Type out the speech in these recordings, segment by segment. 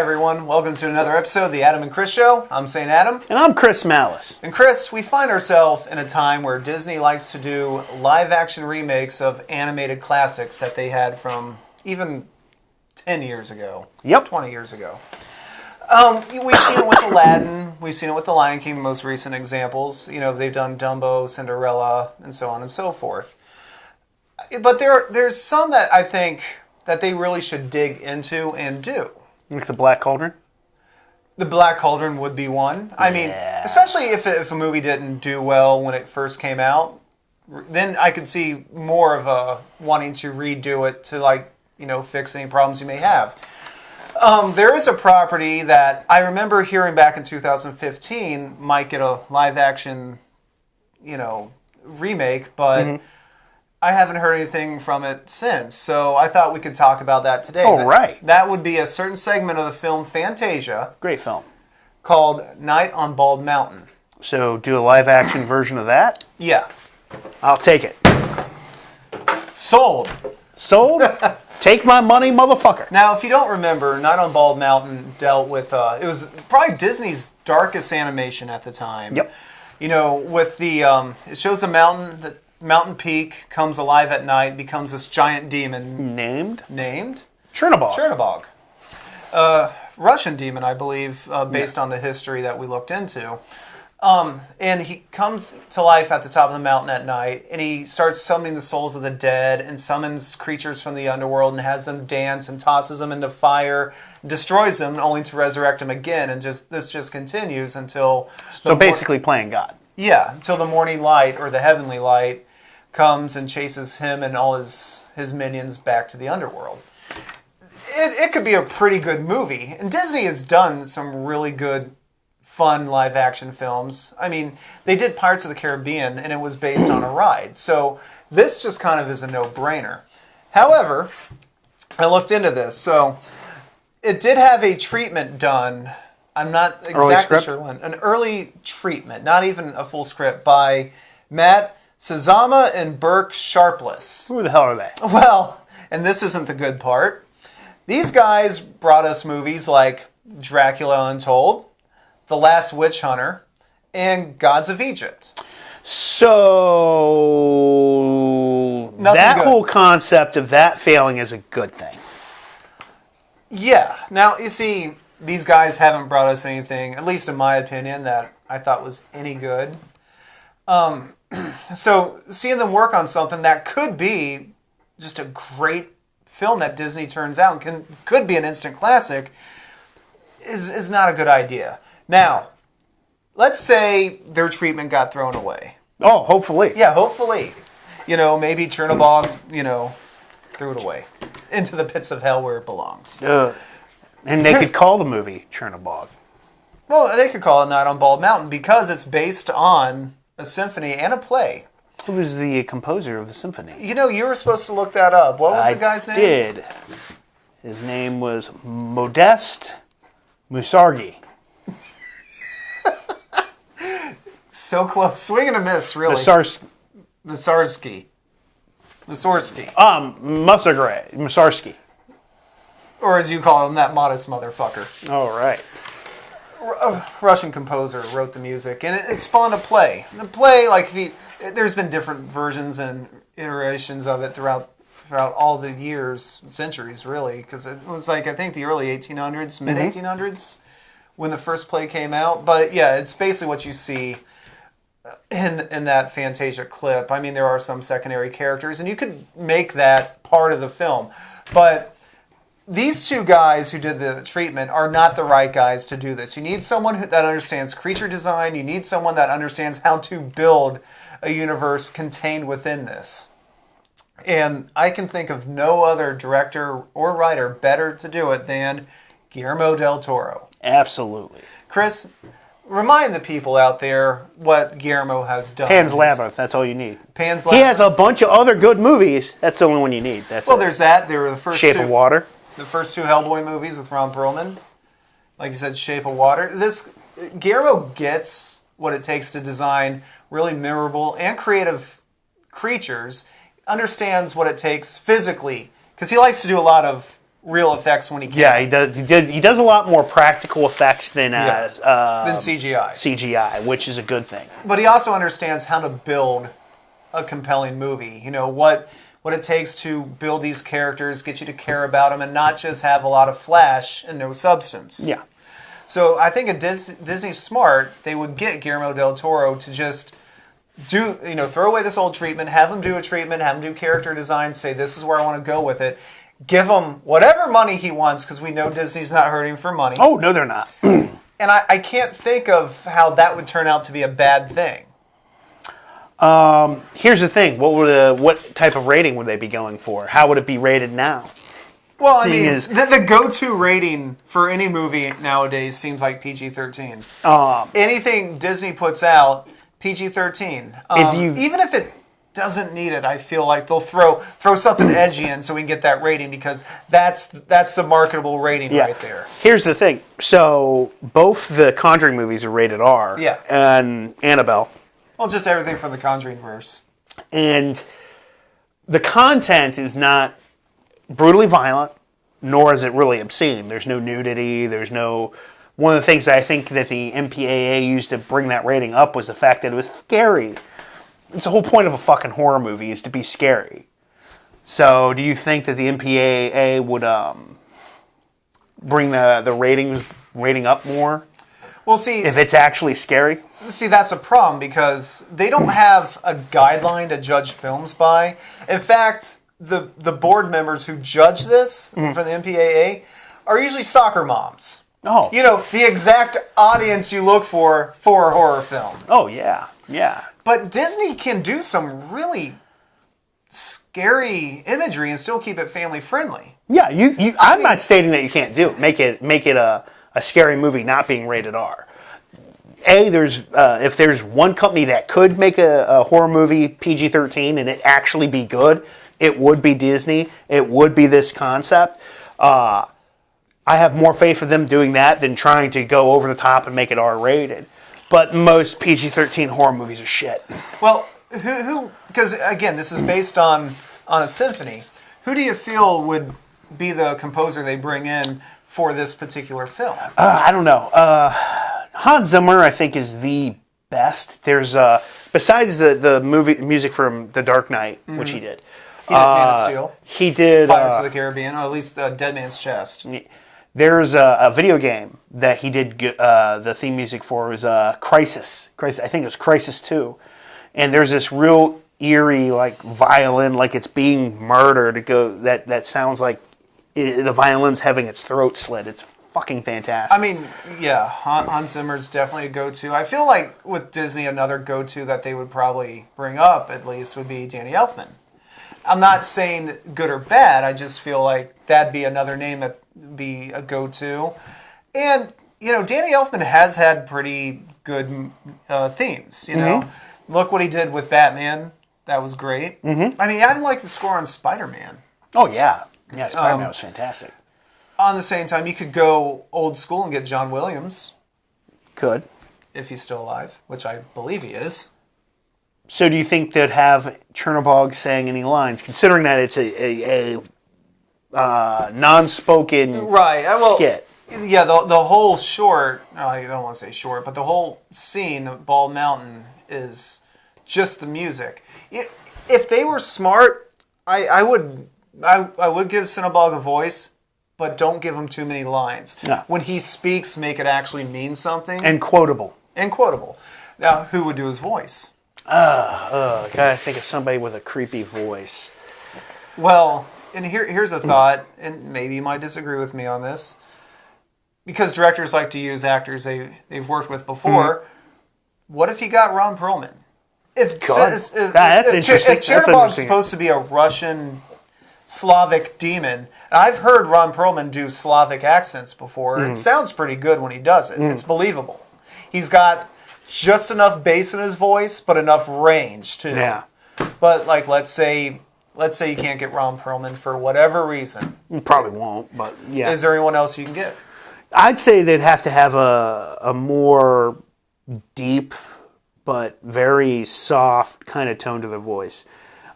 everyone. Welcome to another episode of the Adam and Chris Show. I'm St. Adam. And I'm Chris Malice. And Chris, we find ourselves in a time where Disney likes to do live-action remakes of animated classics that they had from even 10 years ago. Yep. 20 years ago. We've seen it with Aladdin. We've seen it with The Lion King, the most recent examples. You know, they've done Dumbo, Cinderella, and so on and so forth. But there's some that I think that they really should dig into and do. Like the Black Cauldron? The Black Cauldron would be one. I mean, especially if a movie didn't do well when it first came out, then I could see more of a wanting to redo it to fix any problems you may have. There is a property that I remember hearing back in 2015 might get a live action, remake, but I haven't heard anything from it since. So I thought we could talk about that today. Oh, right. That would be a certain segment of the film Fantasia. Great film. Called Night on Bald Mountain. So do a live action version of that? Yeah. I'll take it. Sold. Sold? Take my money, motherfucker. Now, if you don't remember, Night on Bald Mountain dealt with, it was probably Disney's darkest animation at the time. Yep. With the, it shows the mountain peak comes alive at night, becomes this giant demon. Named? Chernobog. Russian demon, I believe, based on the history that we looked into. And he comes to life at the top of the mountain at night, and he starts summoning the souls of the dead and summons creatures from the underworld and has them dance and tosses them into fire, destroys them, only to resurrect them again. And this just continues until... So basically playing God. Yeah, until the morning light, or the heavenly light, comes and chases him and all his minions back to the underworld. It could be a pretty good movie. And Disney has done some really good, fun live-action films. I mean, they did Pirates of the Caribbean, and it was based on a ride. So this just kind of is a no-brainer. However, I looked into this. So it did have a treatment done. I'm not exactly sure when. An early treatment, not even a full script, by Matt Sazama and Burke Sharpless. Who the hell are they? Well, and this isn't the good part. These guys brought us movies like Dracula Untold, The Last Witch Hunter, and Gods of Egypt. So that whole concept of that failing is a good thing. Yeah. Now, you see, these guys haven't brought us anything, at least in my opinion, that I thought was any good. So seeing them work on something that could be just a great film that Disney turns out and could be an instant classic is not a good idea. Now, let's say their treatment got thrown away. Oh, hopefully. Yeah, hopefully. Maybe Chernobog, threw it away into the pits of hell where it belongs. And they could call the movie Chernobog. Well, they could call it Night on Bald Mountain because it's based on a symphony and a play. Who was the composer of the symphony? You were supposed to look that up. What was the guy's name? I did. His name was Modest Mussorgsky. So close. Swing and a miss, really. Mussorgsky. Mussorgsky. Or as you call him, that modest motherfucker. All right. A Russian composer wrote the music, and it spawned a play. The play, there's been different versions and iterations of it throughout all the years, centuries, really, because it was I think the early 1800s, mid 1800s, when the first play came out. But yeah, it's basically what you see in that Fantasia clip. I mean, there are some secondary characters, and you could make that part of the film, but these two guys who did the treatment are not the right guys to do this. You need someone that understands creature design. You need someone that understands how to build a universe contained within this. And I can think of no other director or writer better to do it than Guillermo del Toro. Absolutely. Chris, remind the people out there what Guillermo has done. Pan's Labyrinth, that's all you need. Pan's Labyrinth. He has a bunch of other good movies. That's the only one you need. There's that. There were the first Shape of Water. The first two Hellboy movies with Ron Perlman. Like you said, Shape of Water. Guillermo gets what it takes to design really memorable and creative creatures, understands what it takes physically, because he likes to do a lot of real effects when he can. Yeah, he does. He does a lot more practical effects than CGI. CGI, which is a good thing. But he also understands how to build a compelling movie. You know, what it takes to build these characters, get you to care about them, and not just have a lot of flash and no substance. Yeah. So I think if Disney's smart, they would get Guillermo del Toro to just throw away this old treatment, have him do a treatment, have him do character design, say this is where I want to go with it. Give him whatever money he wants, because we know Disney's not hurting for money. Oh, no, they're not. And I can't think of how that would turn out to be a bad thing. Here's the thing. What type of rating would they be going for? How would it be rated now? Well, I mean, the go-to rating for any movie nowadays seems like PG-13. Anything Disney puts out, PG-13. Even if it doesn't need it, I feel like they'll throw something edgy in so we can get that rating, because that's the marketable rating right there. Here's the thing. So both the Conjuring movies are rated R. Yeah. And Annabelle. Well, just everything from the Conjuring verse. And the content is not brutally violent, nor is it really obscene. There's no nudity. There's no... One of the things that I think that the MPAA used to bring that rating up was the fact that it was scary. It's the whole point of a fucking horror movie is to be scary. So do you think that the MPAA would bring the rating up more? Well, see... If it's actually scary? See, that's a problem, because they don't have a guideline to judge films by. In fact, the board members who judge this for the MPAA are usually soccer moms. Oh. You know, the exact audience you look for a horror film. Oh, yeah. Yeah. But Disney can do some really scary imagery and still keep it family friendly. Yeah, I'm not stating that you can't do it. Make it a scary movie not being rated R. If there's one company that could make a horror movie PG-13 and it actually be good, it would be Disney. It would be this concept. I have more faith for them doing that than trying to go over the top and make it R-rated. But most PG-13 horror movies are shit. Well, who? Because again, this is based on a symphony. Who do you feel would be the composer they bring in for this particular film? I don't know. Hans Zimmer, I think, is the best. There's besides the movie music from The Dark Knight, which he did. He did Man of Steel. He did Pirates of the Caribbean, or at least Dead Man's Chest. There's a video game that he did the theme music for. It was Crisis. I think it was Crisis 2. And there's this real eerie, like, violin, like it's being murdered. That sounds like the violin's having its throat slit. It's fucking fantastic. I mean, yeah, Hans Zimmer's definitely a go-to. I feel like with Disney, another go-to that they would probably bring up, at least, would be Danny Elfman. I'm not saying good or bad. I just feel like that'd be another name that would be a go-to. And, you know, Danny Elfman has had pretty good themes, you know. Look what he did with Batman. That was great. I mean, I even like the score on Spider-Man. Oh, yeah. Yeah, Spider-Man was fantastic. On the same time, you could go old school and get John Williams. Could. If he's still alive, which I believe he is. So do you think they'd have Chernobog saying any lines, considering that it's a non-spoken skit? Yeah, the whole short, I don't want to say short, but the whole scene of Bald Mountain is just the music. If they were smart, I would give Cinnabog a voice, but don't give him too many lines. No. When he speaks, make it actually mean something. And quotable. Now, who would do his voice? Gotta think of somebody with a creepy voice. Well, and here's a thought, and maybe you might disagree with me on this. Because directors like to use actors they've worked with before, what if you got Ron Perlman? If Chernobog's supposed to be a Russian Slavic demon, and I've heard Ron Perlman do Slavic accents before, it sounds pretty good when he does it. It's believable. He's got just enough bass in his voice, but enough range too. Yeah. But like, let's say you can't get Ron Perlman for whatever reason. You probably won't, but yeah. Is there anyone else you can get? I'd say they'd have to have a more deep but very soft kind of tone to their voice.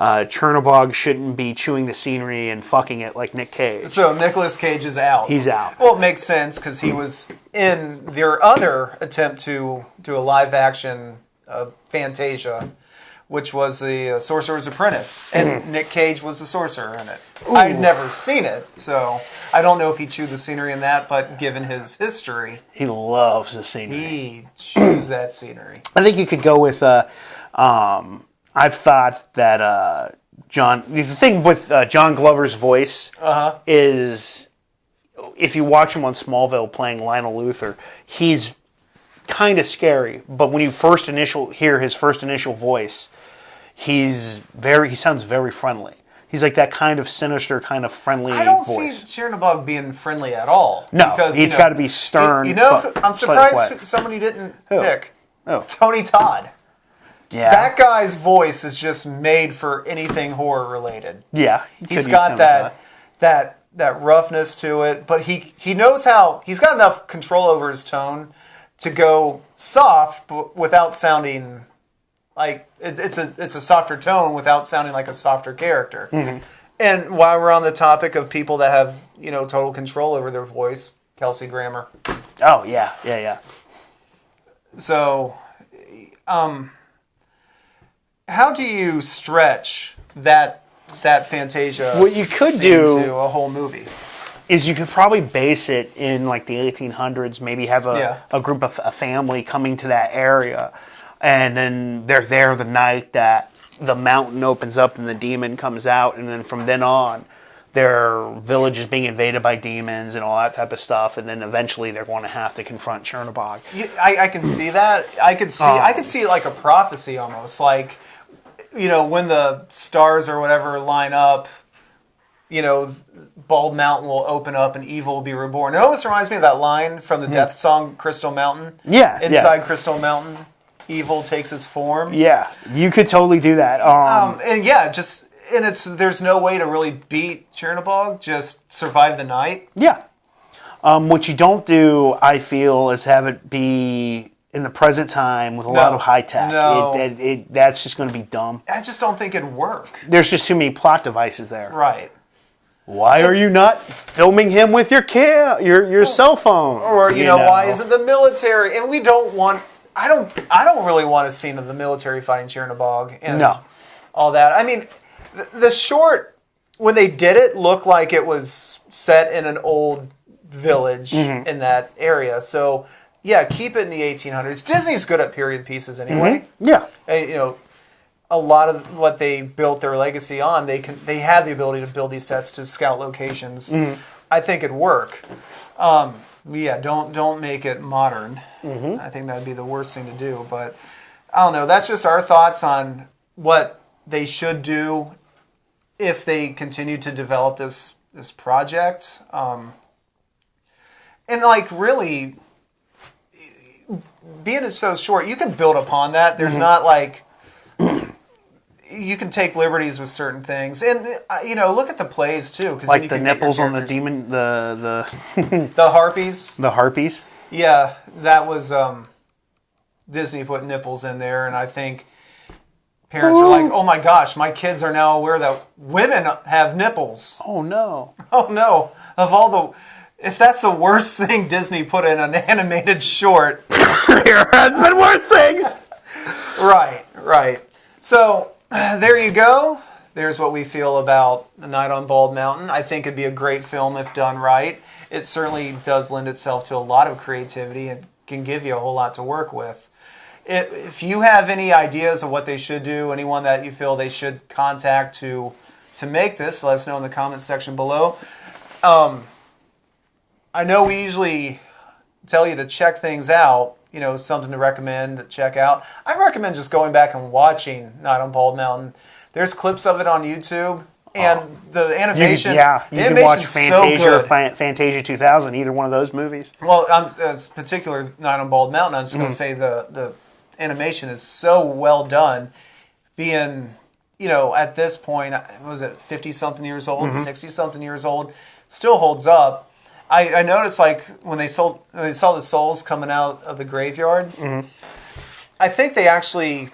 Chernobog shouldn't be chewing the scenery and fucking it like Nick Cage. So Nicolas Cage is out. He's out. Well, it makes sense because he was in their other attempt to do a live action Fantasia, which was the Sorcerer's Apprentice, and Nick Cage was the sorcerer in it. Ooh. I'd never seen it, so I don't know if he chewed the scenery in that, but given his history, He loves the scenery. he chews that scenery. I think you could go with. I've thought that the thing with John Glover's voice is, if you watch him on Smallville playing Lionel Luthor, he's kind of scary. But when you hear his first initial voice, he sounds very friendly. He's like that kind of sinister, kind of friendly voice. I don't see Chernobog being friendly at all. No, because, it's got to be stern. I'm surprised someone you didn't pick. Oh. Tony Todd. Yeah. That guy's voice is just made for anything horror related. Yeah. He's got that roughness to it, but he knows how. He's got enough control over his tone to go soft, but without sounding like it's a softer tone without sounding like a softer character. Mm-hmm. And while we're on the topic of people that have total control over their voice, Kelsey Grammer. Oh yeah. So, how do you stretch that Fantasia? What you could do to a whole movie is you could probably base it in like the 1800s. Maybe have a group of a family coming to that area, and then they're there the night that the mountain opens up and the demon comes out, and then from then on, their village is being invaded by demons and all that type of stuff, and then eventually they're going to have to confront Chernobog. I can see that. I could see it like a prophecy almost, like when the stars or whatever line up, Bald Mountain will open up and evil will be reborn. It almost reminds me of that line from the Death song, Crystal Mountain. Yeah. Inside Crystal Mountain, evil takes its form. Yeah, you could totally do that. There's no way to really beat Chernobog. Just survive the night. Yeah. What you don't do, I feel, is have it be in the present time with a lot of high tech. No. That's just going to be dumb. I just don't think it'd work. There's just too many plot devices there. Right. Why are you not filming him with your cell phone? Or why isn't the military? And we don't want. I don't really want a scene of the military fighting Chernobog and all that. I mean, the short when they did it looked like it was set in an old village in that area. So yeah, keep it in the 1800s. Disney's good at period pieces anyway. Mm-hmm. Yeah, and, a lot of what they built their legacy on, they have the ability to build these sets to scout locations. I think it'd work. Don't make it modern. I think that'd be the worst thing to do. But I don't know. That's just our thoughts on what they should do if they continue to develop this project. And really, being it so short, you can build upon that. There's not like. You can take liberties with certain things, and look at the plays too. Like the nipples on the demon, the the harpies. The harpies. Yeah, that was Disney put nipples in there, and I think parents are like, "Oh my gosh, my kids are now aware that women have nipples." Oh no! Oh no! If that's the worst thing Disney put in an animated short, there has been worse things. Right. So. There you go. There's what we feel about The Night on Bald Mountain. I think it'd be a great film if done right. It certainly does lend itself to a lot of creativity and can give you a whole lot to work with. If you have any ideas of what they should do, anyone that you feel they should contact to make this, let us know in the comments section below. I know we usually tell you to check things out. Something to recommend, to check out. I recommend just going back and watching Night on Bald Mountain. There's clips of it on YouTube, and the animation. You can watch Fantasia or Fantasia 2000, either one of those movies. Well, particular Night on Bald Mountain, I was just going to say the animation is so well done. Being, at this point, was it 50-something years old, 60-something years old, still holds up. I noticed, like, when they saw the souls coming out of the graveyard, I think they actually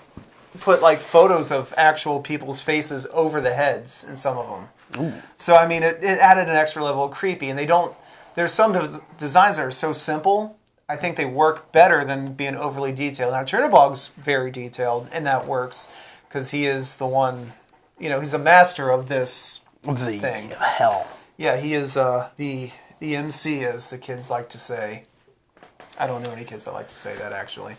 put like photos of actual people's faces over the heads in some of them. Ooh. So I mean, it added an extra level of creepy, and they don't. There's some designs that are so simple. I think they work better than being overly detailed. Now Chernobog's very detailed, and that works because he is the one. You know, he's a master of this thing. Hell. Yeah, he is the MC, as the kids like to say. I don't know any kids that like to say that, actually.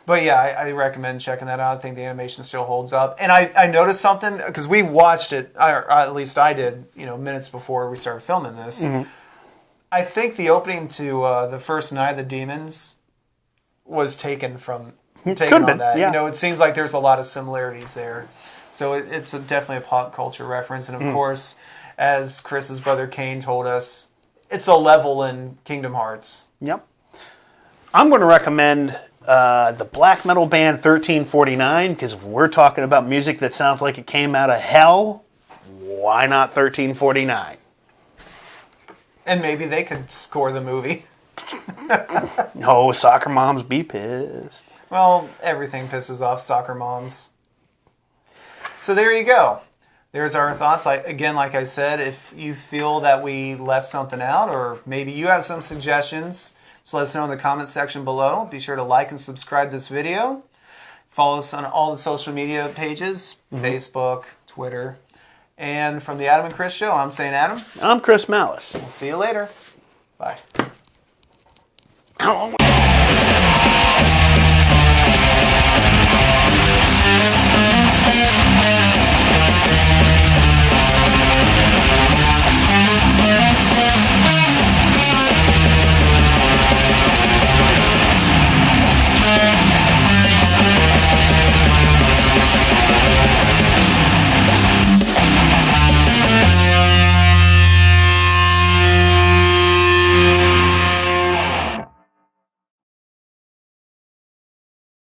But yeah, I recommend checking that out. I think the animation still holds up. And I noticed something, because we watched it, or at least I did, minutes before we started filming this. Mm-hmm. I think the opening to the first Night of the Demons was taken on that. Yeah. It seems like there's a lot of similarities there. So it's definitely a pop culture reference. And of course, as Chris's brother Kane told us, it's a level in Kingdom Hearts. Yep. I'm going to recommend the black metal band 1349, because if we're talking about music that sounds like it came out of hell, why not 1349? And maybe they could score the movie. Oh, soccer moms be pissed. Well, everything pisses off soccer moms. So there you go. There's our thoughts. Again, like I said, if you feel that we left something out, or maybe you have some suggestions, just let us know in the comment section below. Be sure to like and subscribe to this video. Follow us on all the social media pages, Facebook, Twitter. And from the Adam and Chris Show, I'm St. Adam. I'm Chris Malice. We'll see you later. Bye.